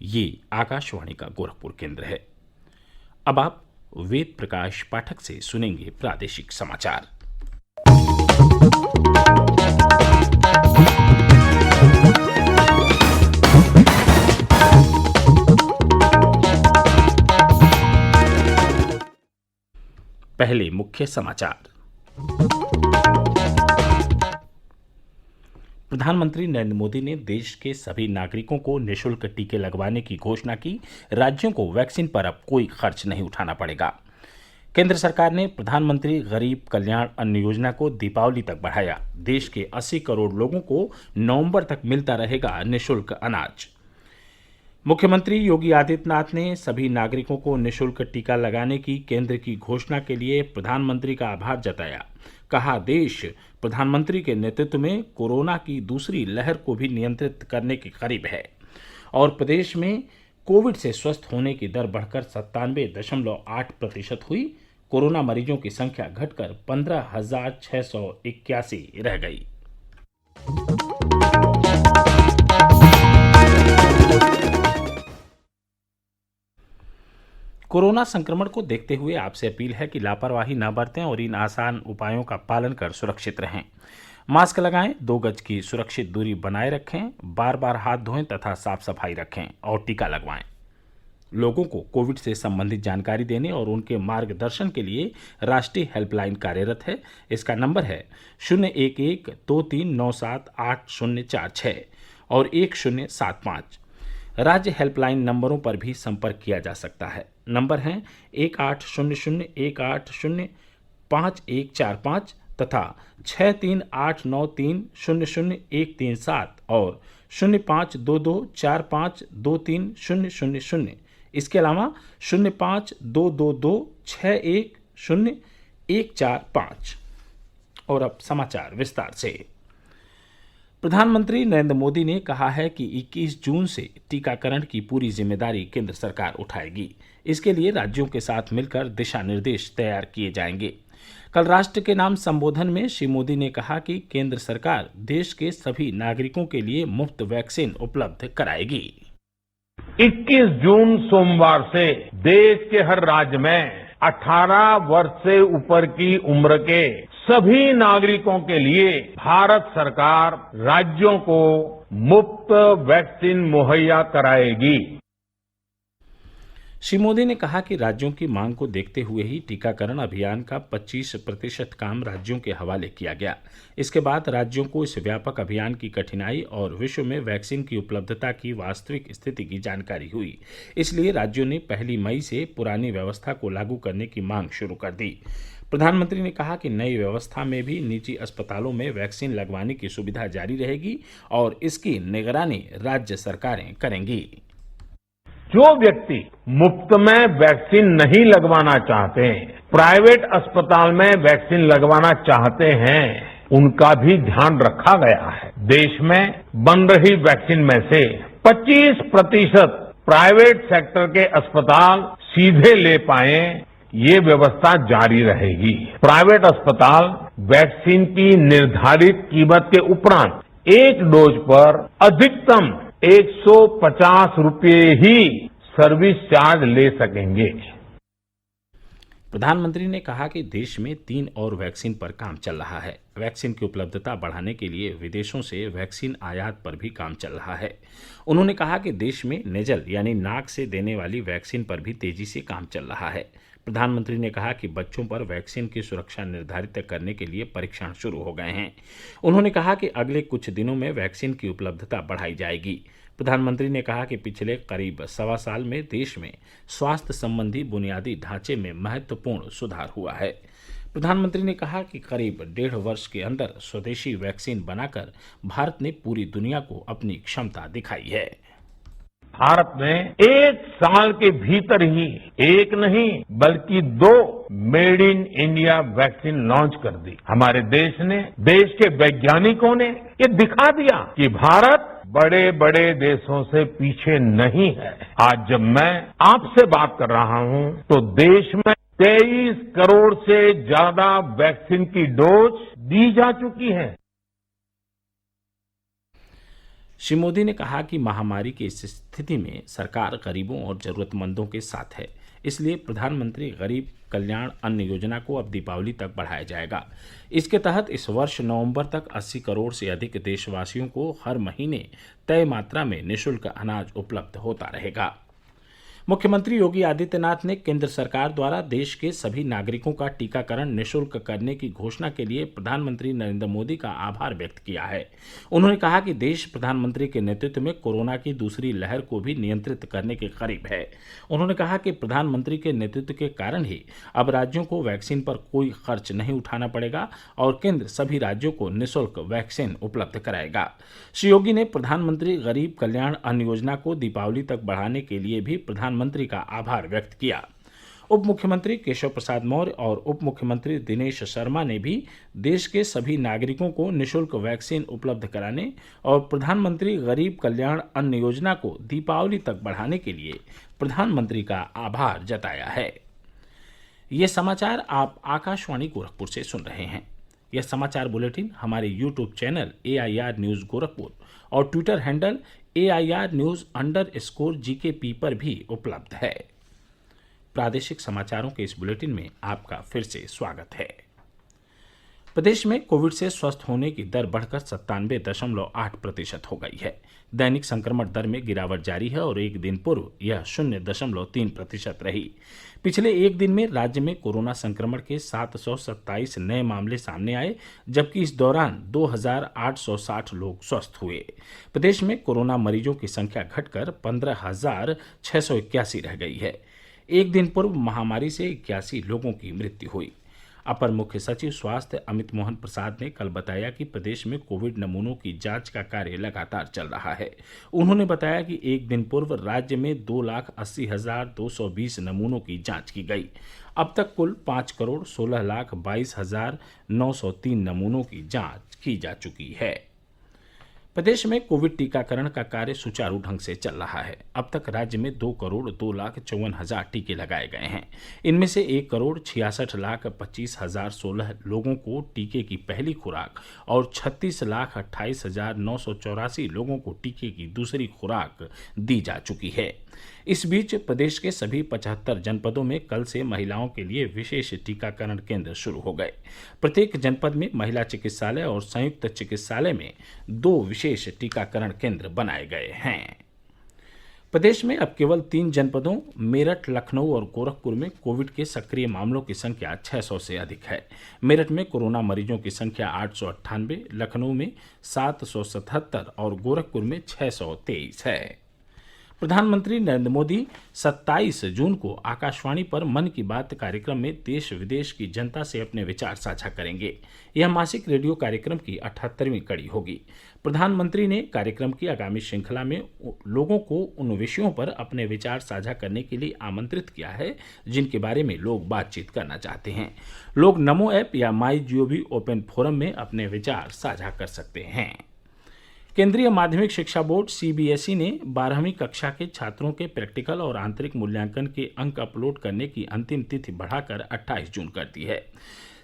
ये आकाशवाणी का गोरखपुर केंद्र है। अब आप वेद प्रकाश पाठक से सुनेंगे प्रादेशिक समाचार। पहले मुख्य समाचार। प्रधानमंत्री नरेंद्र मोदी ने देश के सभी नागरिकों को निःशुल्क टीके लगवाने की घोषणा की। राज्यों को वैक्सीन पर अब कोई खर्च नहीं उठाना पड़ेगा। केंद्र सरकार ने प्रधानमंत्री गरीब कल्याण अन्न योजना को दीपावली तक बढ़ाया। देश के 80 करोड़ लोगों को नवंबर तक मिलता रहेगा निःशुल्क अनाज। मुख्यमंत्री योगी आदित्यनाथ ने सभी नागरिकों को निःशुल्क टीका लगाने की केंद्र की घोषणा के लिए प्रधानमंत्री का आभार जताया। कहा, देश प्रधानमंत्री के नेतृत्व में कोरोना की दूसरी लहर को भी नियंत्रित करने के करीब है और प्रदेश में कोविड से स्वस्थ होने की दर बढ़कर 97.8% हुई। कोरोना मरीजों की संख्या घटकर 15,681 रह गई। कोरोना संक्रमण को देखते हुए आपसे अपील है कि लापरवाही न बरतें और इन आसान उपायों का पालन कर सुरक्षित रहें। मास्क लगाएं, 2 गज की सुरक्षित दूरी बनाए रखें, बार बार हाथ धोएं तथा साफ सफाई रखें और टीका लगवाएं। लोगों को कोविड से संबंधित जानकारी देने और उनके मार्गदर्शन के लिए राष्ट्रीय हेल्पलाइन कार्यरत है। इसका नंबर है 011-2397-8046 और 1075। राज्य हेल्पलाइन नंबरों पर भी संपर्क किया जा सकता है। नंबर हैं 1800-180-5145 तथा 6389300137 और 0522452300। इसके अलावा 052226100145। और अब समाचार विस्तार से। प्रधानमंत्री नरेंद्र मोदी ने कहा है कि 21 जून से टीकाकरण की पूरी जिम्मेदारी केंद्र सरकार उठाएगी। इसके लिए राज्यों के साथ मिलकर दिशा निर्देश तैयार किए जाएंगे। कल राष्ट्र के नाम संबोधन में श्री मोदी ने कहा कि केंद्र सरकार देश के सभी नागरिकों के लिए मुफ्त वैक्सीन उपलब्ध कराएगी। 21 जून सोमवार से देश के हर राज्य में 18 वर्ष से ऊपर की उम्र के सभी नागरिकों के लिए भारत सरकार राज्यों को मुफ्त वैक्सीन मुहैया कराएगी। श्री मोदी ने कहा कि राज्यों की मांग को देखते हुए ही टीकाकरण अभियान का 25% काम राज्यों के हवाले किया गया। इसके बाद राज्यों को इस व्यापक अभियान की कठिनाई और विश्व में वैक्सीन की उपलब्धता की वास्तविक स्थिति की जानकारी हुई। इसलिए राज्यों ने 1 मई से पुरानी व्यवस्था को लागू करने की मांग शुरू कर दी। प्रधानमंत्री ने कहा कि नई व्यवस्था में भी निजी अस्पतालों में वैक्सीन लगवाने की सुविधा जारी रहेगी और इसकी निगरानी राज्य सरकारें करेंगी। जो व्यक्ति मुफ्त में वैक्सीन नहीं लगवाना चाहते, प्राइवेट अस्पताल में वैक्सीन लगवाना चाहते हैं, उनका भी ध्यान रखा गया है। देश में बन रही वैक्सीन में से 25% प्राइवेट सेक्टर के अस्पताल सीधे ले पाए, ये व्यवस्था जारी रहेगी। प्राइवेट अस्पताल वैक्सीन की निर्धारित कीमत के उपरांत एक डोज पर अधिकतम 150 रुपये ही सर्विस चार्ज ले सकेंगे। प्रधानमंत्री ने कहा कि देश में 3 और वैक्सीन पर काम चल रहा है। वैक्सीन की उपलब्धता बढ़ाने के लिए विदेशों से वैक्सीन आयात पर भी काम चल रहा है। उन्होंने कहा कि देश में नेजल यानी नाक से देने वाली वैक्सीन पर भी तेजी से काम चल रहा है। प्रधानमंत्री ने कहा कि बच्चों पर वैक्सीन की सुरक्षा निर्धारित करने के लिए परीक्षण शुरू हो गए हैं। उन्होंने कहा कि अगले कुछ दिनों में वैक्सीन की उपलब्धता बढ़ाई जाएगी। प्रधानमंत्री ने कहा कि पिछले करीब 1.25 साल में देश में स्वास्थ्य संबंधी बुनियादी ढांचे में महत्वपूर्ण सुधार हुआ है। प्रधानमंत्री ने कहा कि करीब 1.5 वर्ष के अंदर स्वदेशी वैक्सीन बनाकर भारत ने पूरी दुनिया को अपनी क्षमता दिखाई है। भारत ने 1 साल के भीतर ही एक नहीं बल्कि 2 made in India vaccine launch कर दी। हमारे देश ने, देश के वैज्ञानिकों ने ये दिखा दिया कि भारत बड़े बड़े देशों से पीछे नहीं है। आज जब मैं आपसे बात कर रहा हूं तो देश में 23 करोड़ से ज्यादा वैक्सीन की डोज दी जा चुकी है। श्री मोदी ने कहा कि महामारी की इस स्थिति में सरकार गरीबों और जरूरतमंदों के साथ है, इसलिए प्रधानमंत्री गरीब कल्याण अन्न योजना को अब दीपावली तक बढ़ाया जाएगा। इसके तहत इस वर्ष नवंबर तक 80 करोड़ से अधिक देशवासियों को हर महीने तय मात्रा में निःशुल्क अनाज उपलब्ध होता रहेगा। मुख्यमंत्री योगी आदित्यनाथ ने केंद्र सरकार द्वारा देश के सभी नागरिकों का टीकाकरण निःशुल्क करने की घोषणा के लिए प्रधानमंत्री नरेंद्र मोदी का आभार व्यक्त किया है। उन्होंने कहा कि देश प्रधानमंत्री के नेतृत्व में कोरोना की दूसरी लहर को भी नियंत्रित करने के करीब है। उन्होंने कहा कि प्रधानमंत्री के नेतृत्व के कारण ही अब राज्यों को वैक्सीन पर कोई खर्च नहीं उठाना पड़ेगा और केंद्र सभी राज्यों को निःशुल्क वैक्सीन उपलब्ध कराएगा। श्री योगी ने प्रधानमंत्री गरीब कल्याण अन्न योजना को दीपावली तक बढ़ाने के लिए भी प्रधानमंत्री का आभार व्यक्त किया। उप मुख्यमंत्री केशव प्रसाद मौर्य और उप मुख्यमंत्री दिनेश शर्मा ने भी देश के सभी नागरिकों को निःशुल्क वैक्सीन उपलब्ध कराने और प्रधानमंत्री गरीब कल्याण अन्न योजना को दीपावली तक बढ़ाने के लिए प्रधानमंत्री का आभार जताया है। ये समाचार आप आकाशवाणी गोरखपुर से सुन रहे हैं। यह समाचार बुलेटिन हमारे YouTube channel AIR news Gorakhpur और ट्विटर हैंडल AIR न्यूज़_GKP पर भी उपलब्ध है। प्रादेशिक समाचारों के इस बुलेटिन में आपका फिर से स्वागत है। प्रदेश में कोविड से स्वस्थ होने की दर बढ़कर 97.8% हो गई है। दैनिक संक्रमण दर में गिरावट जारी है और एक दिन पूर्व यह 0.3% रही। पिछले एक दिन में राज्य में कोरोना संक्रमण के 727 नए मामले सामने आए, जबकि इस दौरान 2,860 लोग स्वस्थ हुए। प्रदेश में कोरोना मरीजों की संख्या घटकर 15,681 रह गई है। एक दिन पूर्व महामारी से 81 लोगों की मृत्यु हुई। अपर मुख्य सचिव स्वास्थ्य अमित मोहन प्रसाद ने कल बताया कि प्रदेश में कोविड नमूनों की जांच का कार्य लगातार चल रहा है। उन्होंने बताया कि एक दिन पूर्व राज्य में 2,80,220 नमूनों की जांच की गई। अब तक कुल 5,16,22,903 नमूनों की जांच की जा चुकी है। प्रदेश में कोविड टीकाकरण का कार्य सुचारू ढंग से चल रहा है। अब तक राज्य में 2,02,54,000 टीके लगाए गए हैं। इनमें से 1,66,25,016 लोगों को टीके की पहली खुराक और 36,28,984 लोगों को टीके की दूसरी खुराक दी जा चुकी है। इस बीच प्रदेश के सभी 75 जनपदों में कल से महिलाओं के लिए विशेष टीकाकरण केंद्र शुरू हो गए। प्रत्येक जनपद में महिला चिकित्सालय और संयुक्त चिकित्सालय में 2 विशेष टीकाकरण केंद्र बनाए गए हैं। प्रदेश में अब केवल 3 जनपदों मेरठ, लखनऊ और गोरखपुर में कोविड के सक्रिय मामलों की संख्या 600 से अधिक है। मेरठ में कोरोना मरीजों की संख्या 898, लखनऊ में 777 और गोरखपुर में 623 है। प्रधानमंत्री नरेंद्र मोदी 27 जून को आकाशवाणी पर मन की बात कार्यक्रम में देश विदेश की जनता से अपने विचार साझा करेंगे। यह मासिक रेडियो कार्यक्रम की 78वीं कड़ी होगी। प्रधानमंत्री ने कार्यक्रम की आगामी श्रृंखला में लोगों को उन विषयों पर अपने विचार साझा करने के लिए आमंत्रित किया है जिनके बारे में लोग बातचीत करना चाहते हैं। लोग नमो ऐप या MyGov ओपन फोरम में अपने विचार साझा कर सकते हैं। केंद्रीय माध्यमिक शिक्षा बोर्ड CBSE ने 12वीं कक्षा के छात्रों के प्रैक्टिकल और आंतरिक मूल्यांकन के अंक अपलोड करने की अंतिम तिथि बढ़ाकर 28 जून कर दी है।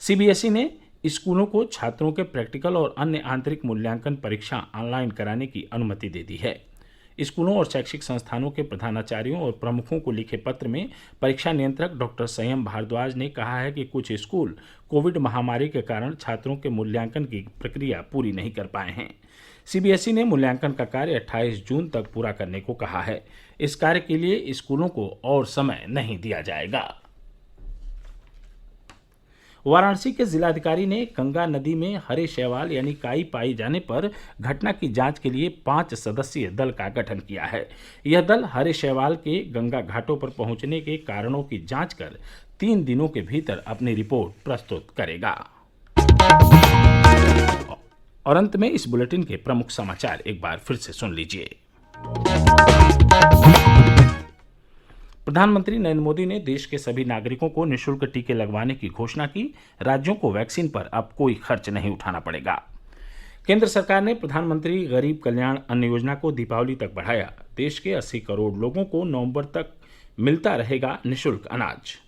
CBSE ने स्कूलों को छात्रों के प्रैक्टिकल और अन्य आंतरिक मूल्यांकन परीक्षा ऑनलाइन कराने की अनुमति दे दी है। स्कूलों और शैक्षिक संस्थानों के प्रधानाचार्यों और प्रमुखों को लिखे पत्र में परीक्षा नियंत्रक डॉक्टर संयम भारद्वाज ने कहा है कि कुछ स्कूल कोविड महामारी के कारण छात्रों के मूल्यांकन की प्रक्रिया पूरी नहीं कर पाए हैं। CBSE ने मूल्यांकन का कार्य 28 जून तक पूरा करने को कहा है। इस कार्य के लिए स्कूलों को और समय नहीं दिया जाएगा। वाराणसी के जिलाधिकारी ने गंगा नदी में हरे शैवाल यानी काई पाई जाने पर घटना की जांच के लिए 5 सदस्यीय दल का गठन किया है। यह दल हरे शैवाल के गंगा घाटों पर पहुंचने के कारणों की जांच कर 3 दिनों के भीतर अपनी रिपोर्ट प्रस्तुत करेगा। और अंत में इस बुलेटिन के प्रमुख समाचार एक बार फिर से सुन लीजिए। प्रधानमंत्री नरेंद्र मोदी ने देश के सभी नागरिकों को निःशुल्क टीके लगवाने की घोषणा की। राज्यों को वैक्सीन पर अब कोई खर्च नहीं उठाना पड़ेगा। केंद्र सरकार ने प्रधानमंत्री गरीब कल्याण अन्न योजना को दीपावली तक बढ़ाया। देश के 80 करोड़ लोगों को नवंबर तक मिलता रहेगा निःशुल्क अनाज।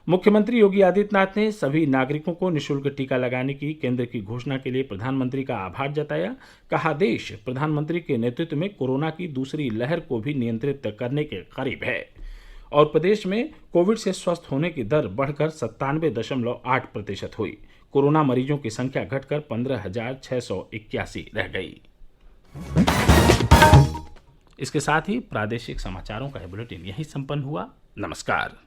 मुख्यमंत्री योगी आदित्यनाथ ने सभी नागरिकों को निःशुल्क टीका लगाने की केंद्र की घोषणा के लिए प्रधानमंत्री का आभार जताया। कहा, देश प्रधानमंत्री के नेतृत्व में कोरोना की दूसरी लहर को भी नियंत्रित करने के करीब है और प्रदेश में कोविड से स्वस्थ होने की दर बढ़कर 97.8% हुई। कोरोना मरीजों की संख्या घटकर 15,681 रह गई। इसके साथ ही प्रादेशिक समाचारों का यह बुलेटिन यहीं संपन्न हुआ। नमस्कार।